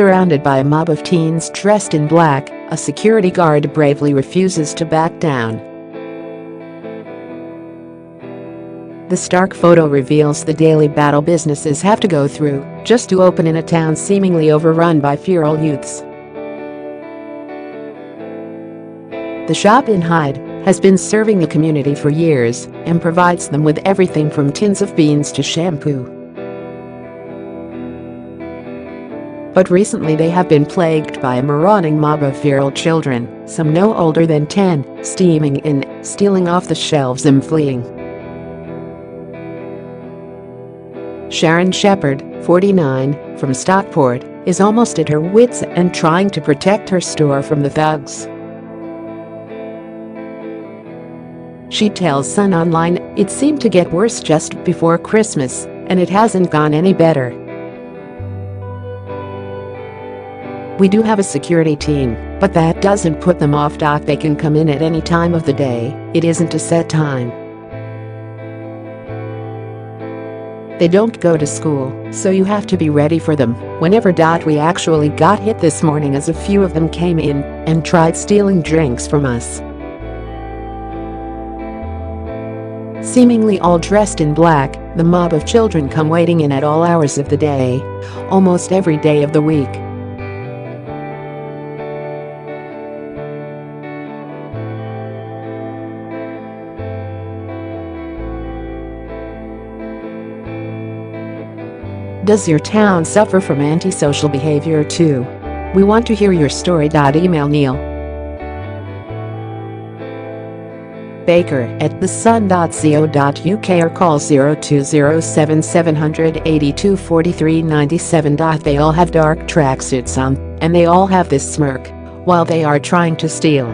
Surrounded by a mob of teens dressed in black, a security guard bravely refuses to back down. The stark photo reveals the daily battle businesses have to go through just to open in a town seemingly overrun by feral youths. The shop in Hyde has been serving the community for years and provides them with everything from tins of beans to shampoo. But recently they have been plagued by a marauding mob of feral children, some no older than 10, steaming in, stealing off the shelves and fleeing. Sharon Shepherd, 49, from Stockport, is almost at her wits' end trying to protect her store from the thugs. She tells Sun Online, "It seemed to get worse just before Christmas, and it hasn't gone any better. We do have a security team, but that doesn't put them off. They can come in at any time of the day, it isn't a set time. They don't go to school, so you have to be ready for them whenever. We actually got hit this morning as a few of them came in and tried stealing drinks from us. Seemingly all dressed in black, the mob of children come wading in at all hours of the day, almost every day of the week. Does your town suffer from antisocial behavior too? We want to hear your story. Email Neil Baker at thesun.co.uk or call 0207 782 4397. They all have dark tracksuits on, and they all have this smirk while they are trying to steal.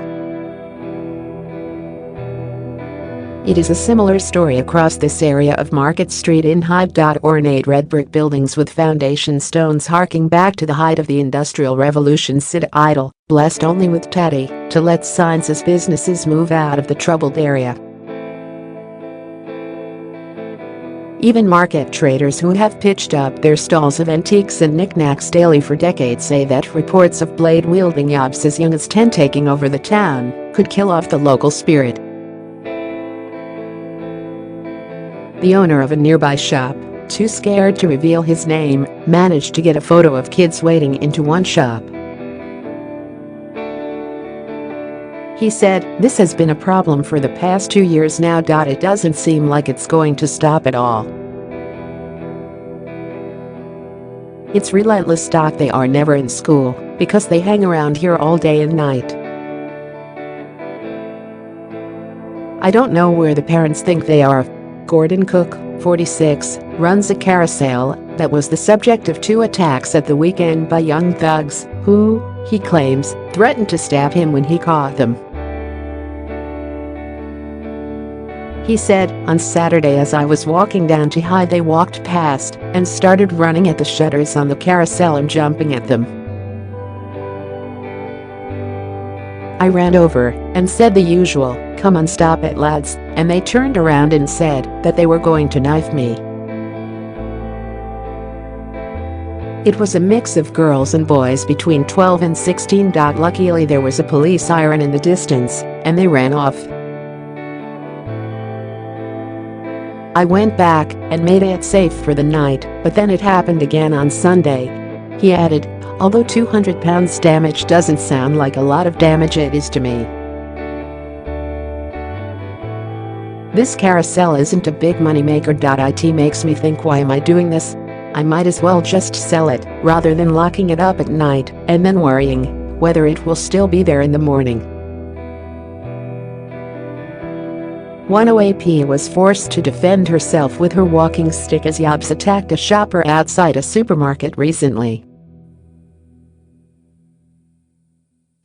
It is a similar story across this area of Market Street in Hyde. Ornate red brick buildings with foundation stones harking back to the height of the Industrial Revolution sit idle, blessed only with tatty to let signs as businesses move out of the troubled area. Even market traders who have pitched up their stalls of antiques and knickknacks daily for decades say that reports of blade-wielding yobs as young as 10 taking over the town could kill off the local spirit. The owner of a nearby shop, too scared to reveal his name, managed to get a photo of kids wading into one shop. He said, "This has been a problem for the past 2 years now. It doesn't seem like it's going to stop at all. It's relentless. They are never in school because they hang around here all day and night. I don't know where the parents think they are." Gordon Cook, 46, runs a carousel that was the subject of 2 attacks at the weekend by young thugs who, he claims, threatened to stab him when he caught them. He said, "On Saturday as I was walking down to Hyde, they walked past and started running at the shutters on the carousel and jumping at them. I ran over and said the usual, 'Come on, stop it, lads,' and they turned around and said that they were going to knife me. It was a mix of girls and boys between 12 and 16. Luckily there was a police siren in the distance, and they ran off. I went back and made it safe for the night, but then it happened again on Sunday." He added, "Although £200 damage doesn't sound like a lot of damage, it is to me. This carousel isn't a big moneymaker. It makes me think, why am I doing this? I might as well just sell it rather than locking it up at night and then worrying whether it will still be there in the morning." 10AP was forced to defend herself with her walking stick as yobs attacked a shopper outside a supermarket recently.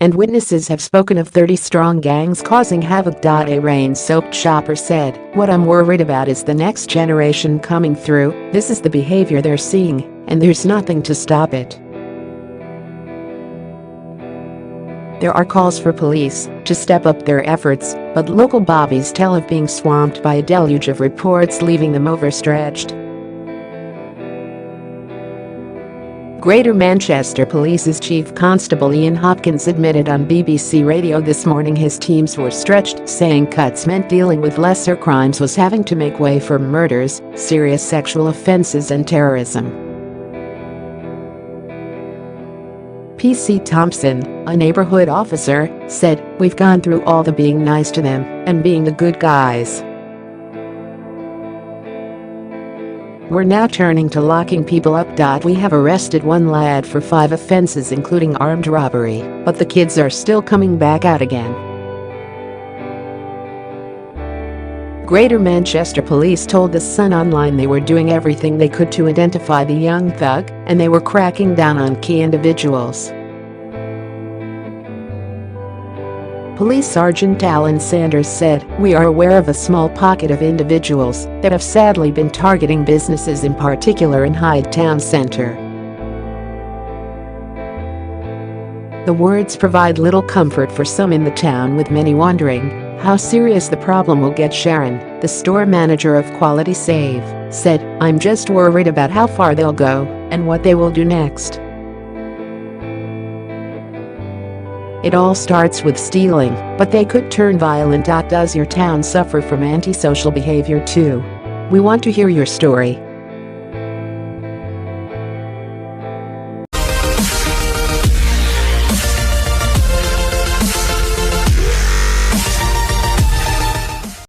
And witnesses have spoken of 30-strong gangs causing havoc. A rain-soaked shopper said, "What I'm worried about is the next generation coming through. This is the behavior they're seeing, and there's nothing to stop it." There are calls for police to step up their efforts, but local bobbies tell of being swamped by a deluge of reports, leaving them overstretched. Greater Manchester Police's Chief Constable Ian Hopkins admitted on BBC Radio this morning his teams were stretched, saying cuts meant dealing with lesser crimes was having to make way for murders, serious sexual offences and terrorism. P.C. Thompson, a neighbourhood officer, said, "We've gone through all the being nice to them and being the good guys. We're now turning to locking people up. We have arrested one lad for 5 offences including armed robbery, but the kids are still coming back out again." Greater Manchester Police told The Sun Online they were doing everything they could to identify the young thug, and they were cracking down on key individuals. Police Sergeant Alan Sanders said, "We are aware of a small pocket of individuals that have sadly been targeting businesses, in particular in Hyde Town Centre." The words provide little comfort for some in the town, with many wondering how serious the problem will get. Sharon, the store manager of Quality Save, said, "I'm just worried about how far they'll go and what they will do next. It all starts with stealing, but they could turn violent. Does your town suffer from antisocial behavior too? We want to hear your story."